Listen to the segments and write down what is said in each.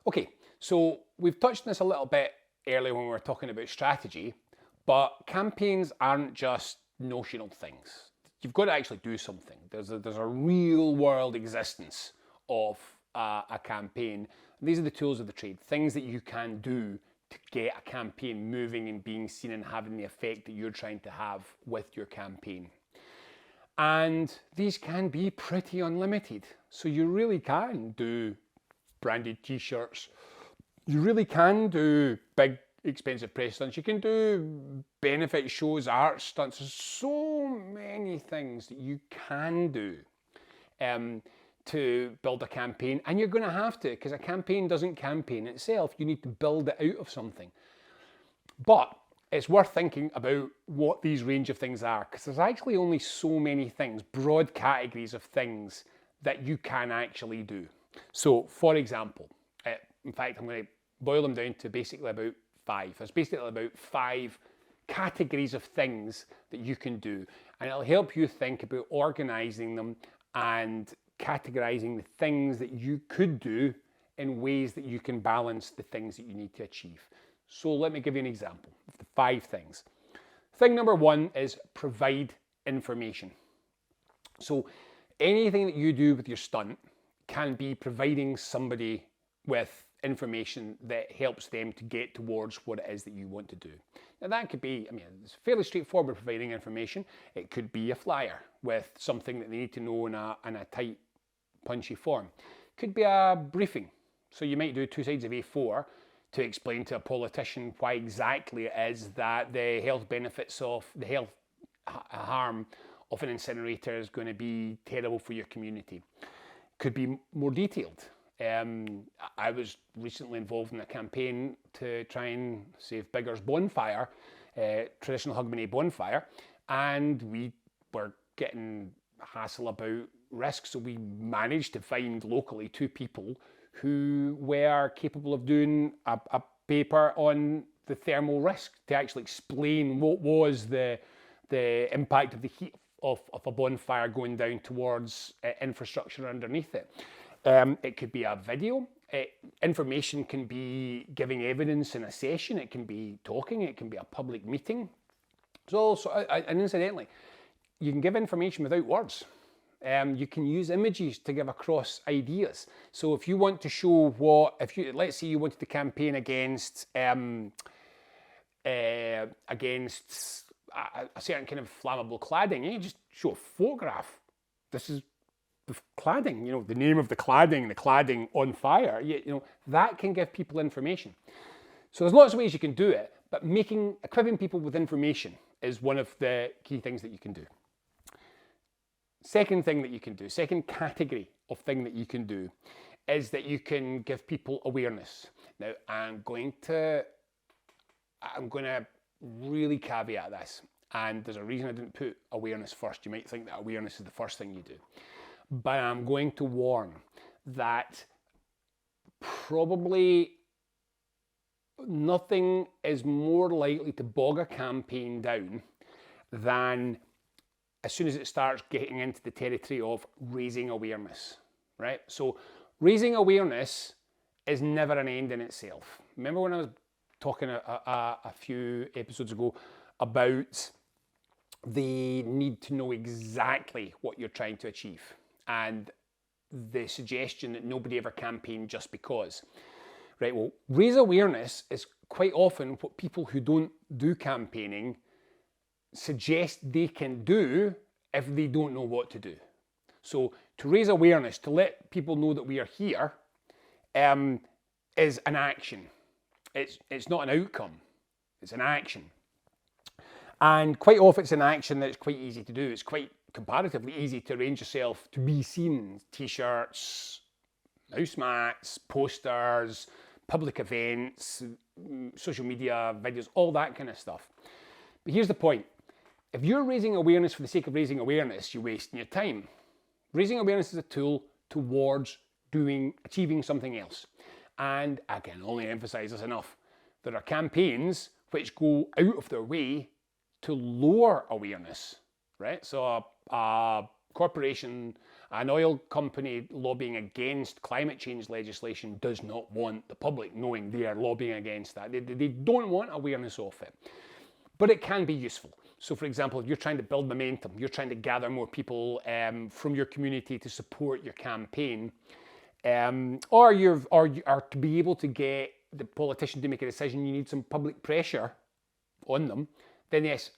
Okay, so we've touched on this a little bit earlier when we were talking about strategy, but campaigns aren't just notional things. You've got to actually do something. There's a real world existence of a campaign. And these are the tools of the trade, things that you can do to get a campaign moving and being seen and having the effect that you're trying to have with your campaign. And these can be pretty unlimited. So you really can do branded t-shirts. You really can do big, expensive press stunts. You can do benefit shows, art stunts. There's so many things that you can do to build a campaign. And you're going to have to, because a campaign doesn't campaign itself. You need to build it out of something. But it's worth thinking about what these range of things are, because there's actually only so many things, broad categories of things that you can actually do. So, for example, in fact, I'm going to boil them down to basically about 5. There's basically about 5 categories of things that you can do, and it'll help you think about organizing them and categorizing the things that you could do in ways that you can balance the things that you need to achieve. So let me give you an example of the 5 things. Thing number 1 is provide information. So anything that you do with your stunt can be providing somebody with information that helps them to get towards what it is that you want to do. Now that could be, it's fairly straightforward providing information. It could be a flyer with something that they need to know in a tight, punchy form. It could be a briefing. So you might do 2 sides of A4 to explain to a politician why exactly it is that the health benefits of the health harm of an incinerator is going to be terrible for your community. Could be more detailed. I was recently involved in a campaign to try and save Biggar's bonfire, traditional Hogmanay bonfire, and we were getting hassle about risks, so we managed to find locally 2 people who were capable of doing a paper on the thermal risk to actually explain what was the impact of the heat of a bonfire going down towards infrastructure underneath it. It could be a video. Information can be giving evidence in a session. It can be talking. It can be a public meeting. So and incidentally, you can give information without words. You can use images to give across ideas. So if you want to show let's say you wanted to campaign against a certain kind of flammable cladding, you just show a photograph. This is the cladding, the name of the cladding on fire. That can give people information. So there's lots of ways you can do it, but equipping people with information is one of the key things that you can do. Second thing that you can do, second category of thing that you can do, is that you can give people awareness. Now, I'm going to really caveat this, and there's a reason I didn't put awareness first. You might think that awareness is the first thing you do. But I'm going to warn that probably nothing is more likely to bog a campaign down than as soon as it starts getting into the territory of raising awareness, right? So raising awareness is never an end in itself. Remember when I was talking a few episodes ago about the need to know exactly what you're trying to achieve and the suggestion that nobody ever campaigned just because, right? Well, raise awareness is quite often what people who don't do campaigning suggest they can do if they don't know what to do. So to raise awareness, to let people know that we are here, is an action. It's not an outcome, it's an action. And quite often it's an action that's quite easy to do. It's quite comparatively easy to arrange yourself to be seen. T-shirts, mouse mats, posters, public events, social media, videos, all that kind of stuff. But here's the point. If you're raising awareness for the sake of raising awareness, you're wasting your time. Raising awareness is a tool towards achieving something else. And I can only emphasize this enough. There are campaigns which go out of their way to lower awareness, right? So a corporation, An oil company lobbying against climate change legislation does not want the public knowing they are lobbying against that. They don't want awareness of it. But it can be useful. So for example, if you're trying to build momentum, you're trying to gather more people from your community to support your campaign, or to be able to get the politician to make a decision, you need some public pressure on them, then yes,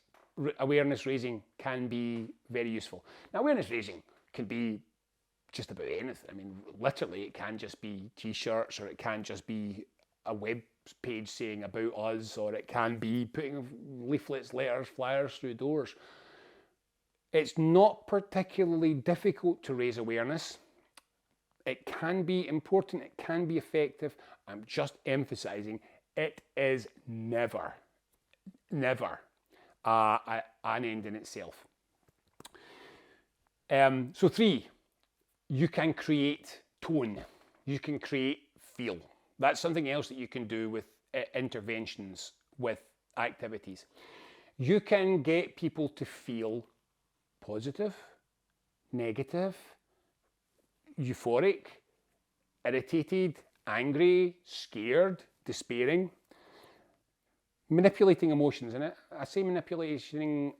awareness raising can be very useful. Now, awareness raising can be just about anything. I mean, literally, it can just be t-shirts, or it can just be a web page saying about us, or it can be putting leaflets, letters, flyers through doors. It's not particularly difficult to raise awareness. It can be important, it can be effective. I'm just emphasizing it is never an end in itself. So 3, you can create tone. You can create feel. That's something else that you can do with interventions, with activities. You can get people to feel positive, negative, euphoric, irritated, angry, scared, despairing. Manipulating emotions, and I say manipulating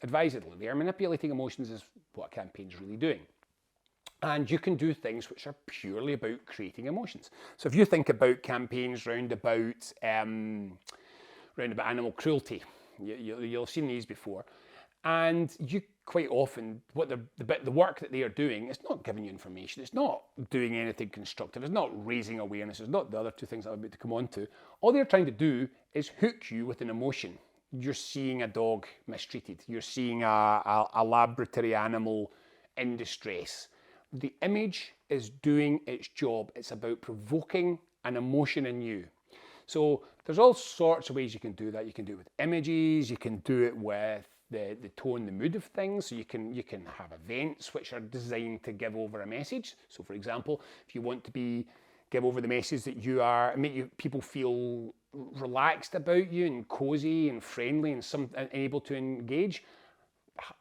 advisedly there. Manipulating emotions is what a campaign's really doing. And you can do things which are purely about creating emotions. So if you think about campaigns round about animal cruelty, you'll have seen these before. And you quite often, the work that they are doing, it's not giving you information, it's not doing anything constructive, it's not raising awareness, it's not the other two things I'm about to come on to. All they're trying to do is hook you with an emotion. You're seeing a dog mistreated, you're seeing a laboratory animal in distress. The image is doing its job. It's about provoking an emotion in you. So there's all sorts of ways you can do that. You can do it with images, you can do it with the tone, the mood of things. So you can have events which are designed to give over a message. So for example, if you want to give over the message that you are, people feel relaxed about you and cozy and friendly and able to engage,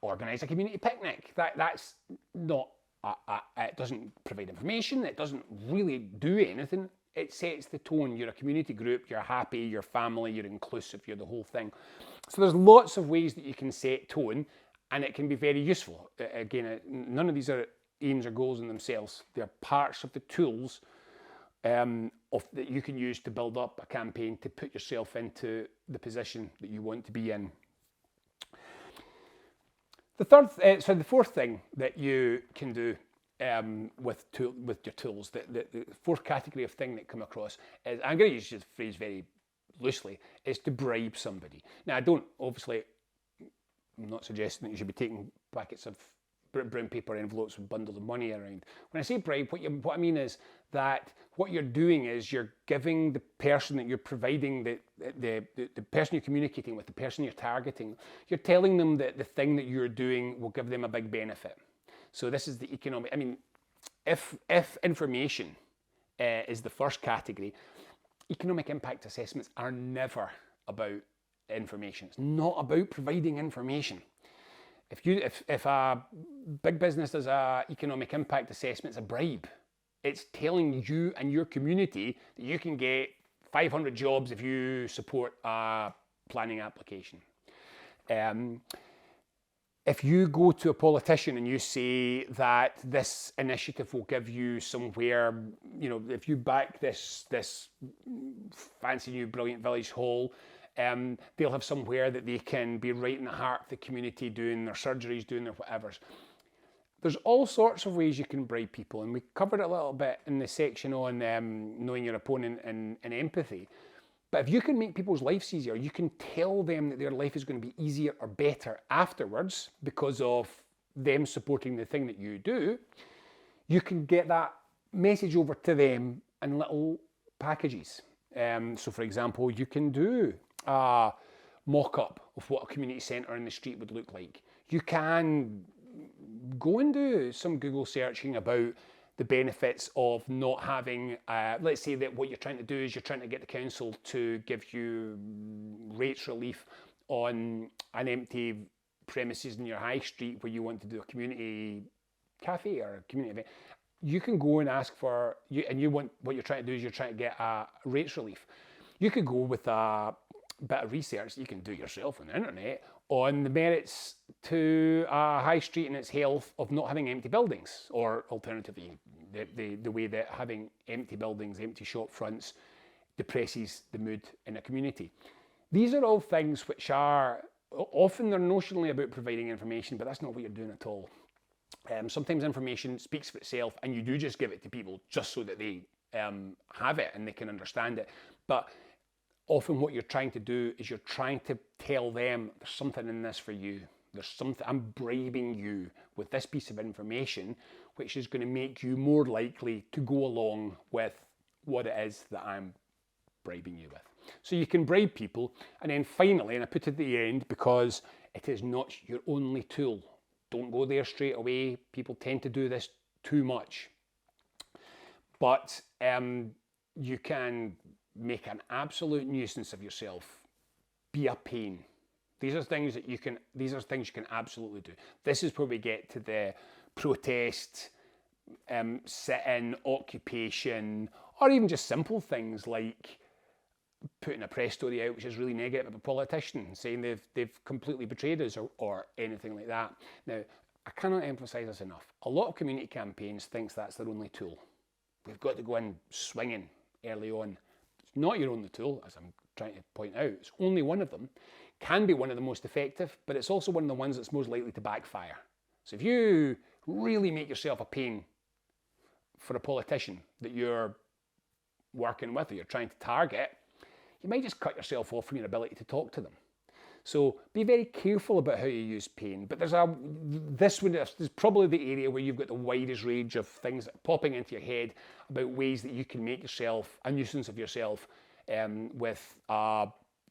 organise a community picnic. That's not, it doesn't provide information, it doesn't really do anything. It sets the tone. You're a community group, you're happy, you're family, you're inclusive, you're the whole thing. So there's lots of ways that you can set tone, and it can be very useful. Again, none of these are aims or goals in themselves. They're parts of the tools that you can use to build up a campaign, to put yourself into the position that you want to be in. The fourth thing that you can do with your tools, the fourth category of thing that come across is, I'm going to use this phrase very loosely, is to bribe somebody. Now, I'm not suggesting that you should be taking packets of brown paper envelopes with bundles of money around. When I say bribe, what I mean is that what you're doing is you're giving the person that you're providing, the person you're communicating with, the person you're targeting, you're telling them that the thing that you're doing will give them a big benefit. So this is the economic, if information is the first category, economic impact assessments are never about information. It's not about providing information. If a big business does a economic impact assessment, it's a bribe. It's telling you and your community that you can get 500 jobs if you support a planning application. If you go to a politician and you say that this initiative will give you somewhere, if you back this fancy new brilliant village hall, they'll have somewhere that they can be right in the heart of the community doing their surgeries, doing their whatevers. There's all sorts of ways you can bribe people, and we covered it a little bit in the section on knowing your opponent and empathy. But if you can make people's lives easier, you can tell them that their life is going to be easier or better afterwards because of them supporting the thing that you do, you can get that message over to them in little packages. So for example, you can do a mock-up of what a community centre in the street would look like. You can go and do some Google searching about the benefits of not having, let's say that what you're trying to do is you're trying to get the council to give you rates relief on an empty premises in your high street where you want to do a community cafe or a community event, you can go and ask for, and you want, what you're trying to do is you're trying to get a rates relief. You could go with a bit of research that you can do yourself on the internet on the merits to a high street and its health of not having empty buildings, or alternatively, the way that having empty buildings, empty shop fronts depresses the mood in a community. These are all things which are, often they're notionally about providing information, but that's not what you're doing at all. Sometimes information speaks for itself and you do just give it to people just so that they have it and they can understand it. But often what you're trying to do is you're trying to tell them there's something in this for you. There's something, I'm bribing you with this piece of information, which is going to make you more likely to go along with what it is that I'm bribing you with. So you can bribe people. And then finally, and I put it at the end because it is not your only tool. Don't go there straight away. People tend to do this too much. But you can make an absolute nuisance of yourself. Be a pain. These are things you can absolutely do. This is where we get to the protest, sit-in, occupation, or even just simple things like putting a press story out which is really negative of a politician, saying they've completely betrayed us, or anything like that. Now, I cannot emphasise this enough. A lot of community campaigns thinks that's their only tool. We've got to go in swinging early on. It's not your only tool, as I'm trying to point out. It's only one of them. Can be one of the most effective, but it's also one of the ones that's most likely to backfire. So if you really make yourself a pain for a politician that you're working with or you're trying to target, you might just cut yourself off from your ability to talk to them. So be very careful about how you use pain. But this is probably the area where you've got the widest range of things popping into your head about ways that you can make yourself a nuisance of yourself with a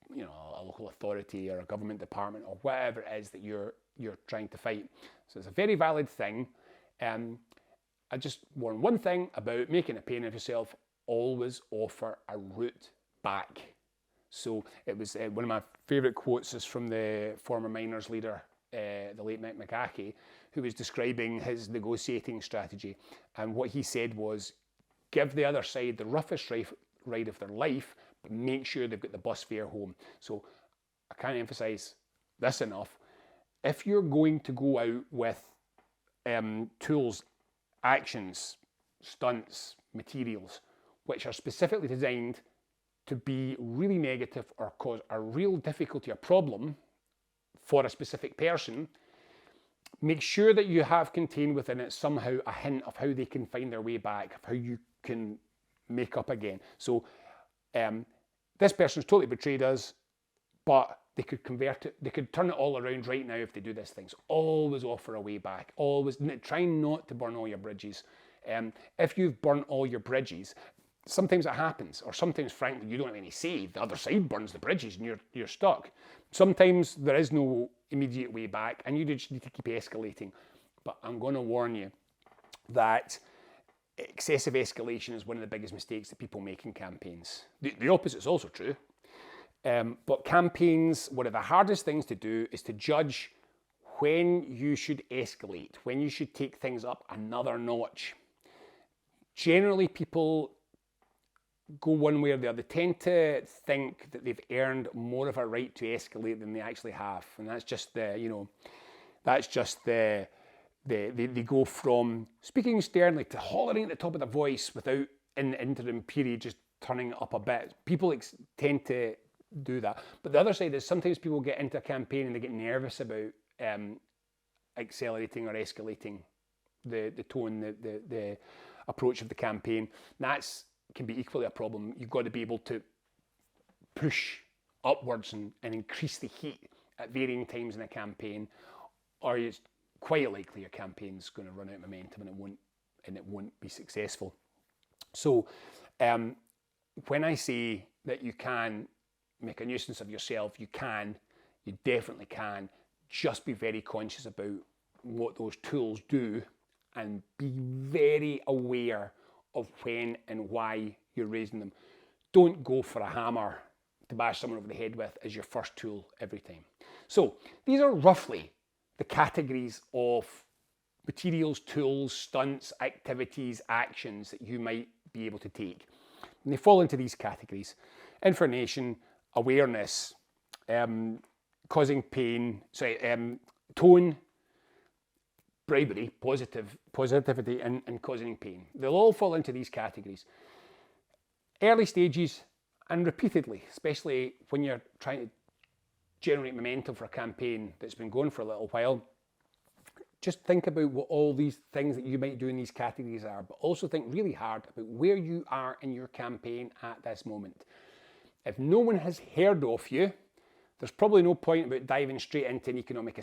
local authority or a government department or whatever it is that you're trying to fight. So it's a very valid thing. I just warn one thing about making a pain of yourself: always offer a route back. So it was one of my favourite quotes is from the former miners leader, the late Mick McCarthy, who was describing his negotiating strategy. And what he said was, give the other side the roughest ride of their life, but make sure they've got the bus fare home. So I can't emphasise this enough. If you're going to go out with tools, actions, stunts, materials, which are specifically designed to be really negative or cause a real difficulty or problem for a specific person, make sure that you have contained within it somehow a hint of how they can find their way back, of how you can make up again. So this person's totally betrayed us, but they could convert it, they could turn it all around right now if they do this thing. So always offer a way back. Always try not to burn all your bridges. If you've burnt all your bridges, sometimes it happens, or sometimes, frankly, you don't have any say. The other side burns the bridges and you're stuck. Sometimes there is no immediate way back and you just need to keep escalating. But I'm going to warn you that excessive escalation is one of the biggest mistakes that people make in campaigns. The opposite is also true. But campaigns, one of the hardest things to do is to judge when you should escalate, when you should take things up another notch. Generally, people go one way or the other. They tend to think that they've earned more of a right to escalate than they actually have. And that's just they go from speaking sternly to hollering at the top of their voice without, in the interim period, just turning it up a bit. People tend to do that. But the other side is sometimes people get into a campaign and they get nervous about accelerating or escalating the tone, the approach of the campaign. That's can be equally a problem. You've got to be able to push upwards and increase the heat at varying times in a campaign, or it's quite likely your campaign's going to run out of momentum and it won't be successful. So when I say that you can make a nuisance of yourself, you definitely can. Just be very conscious about what those tools do and be very aware of when and why you're raising them. Don't go for a hammer to bash someone over the head with as your first tool every time. So these are roughly the categories of materials, tools, stunts, activities, actions that you might be able to take. And they fall into these categories: information, awareness, causing pain, tone, bribery, positivity, and causing pain. They'll all fall into these categories. Early stages and repeatedly, especially when you're trying to generate momentum for a campaign that's been going for a little while, just think about what all these things that you might do in these categories are, but also think really hard about where you are in your campaign at this moment. If no one has heard of you, there's probably no point about diving straight into an economic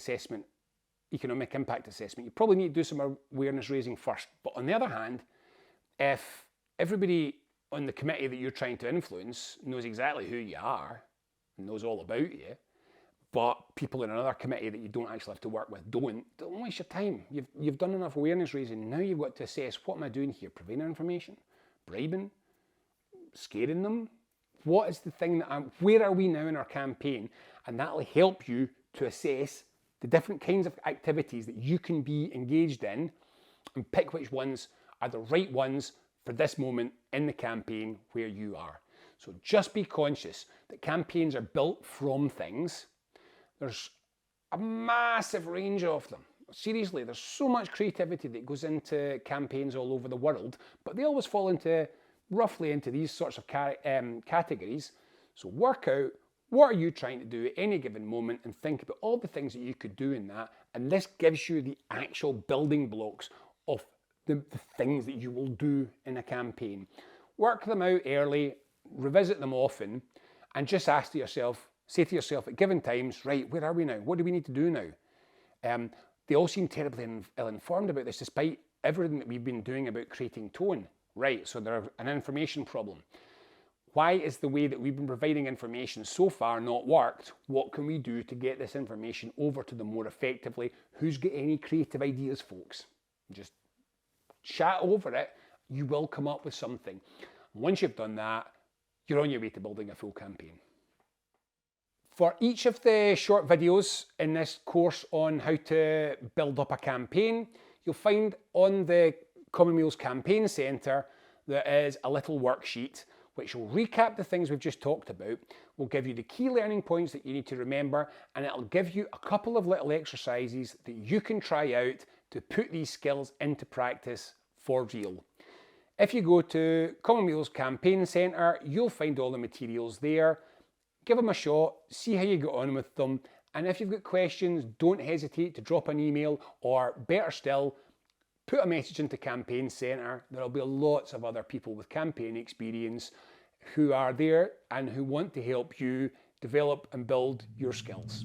impact assessment. You probably need to do some awareness raising first. But on the other hand, if everybody on the committee that you're trying to influence knows exactly who you are, knows all about you, but people in another committee that you don't actually have to work with don't waste your time. You've done enough awareness raising. Now you've got to assess, what am I doing here? Providing information? Bribing? Scaring them? What is the thing where are we now in our campaign? And that'll help you to assess the different kinds of activities that you can be engaged in and pick which ones are the right ones for this moment in the campaign where you are. So just be conscious that campaigns are built from things. There's a massive range of them. Seriously, there's so much creativity that goes into campaigns all over the world, but they always fall roughly into these sorts of categories. So work out, what are you trying to do at any given moment, and think about all the things that you could do in that. And this gives you the actual building blocks of the things that you will do in a campaign. Work them out early, revisit them often, and just say to yourself at given times, right, where are we now? What do we need to do now? They all seem terribly ill-informed about this, despite everything that we've been doing about creating tone. Right, so there's an information problem. Why is the way that we've been providing information so far not worked? What can we do to get this information over to them more effectively? Who's got any creative ideas, folks? Just chat over it. You will come up with something. Once you've done that, you're on your way to building a full campaign. For each of the short videos in this course on how to build up a campaign, you'll find on the Commonweal's Campaign Centre there is a little worksheet which will recap the things we've just talked about, will give you the key learning points that you need to remember, and it'll give you a couple of little exercises that you can try out to put these skills into practice for real. If you go to Commonweal's Campaign Centre, you'll find all the materials there. Give them a shot, see how you get on with them, and if you've got questions, don't hesitate to drop an email, or better still, put a message into Campaign Centre. There'll be lots of other people with campaign experience who are there and who want to help you develop and build your skills.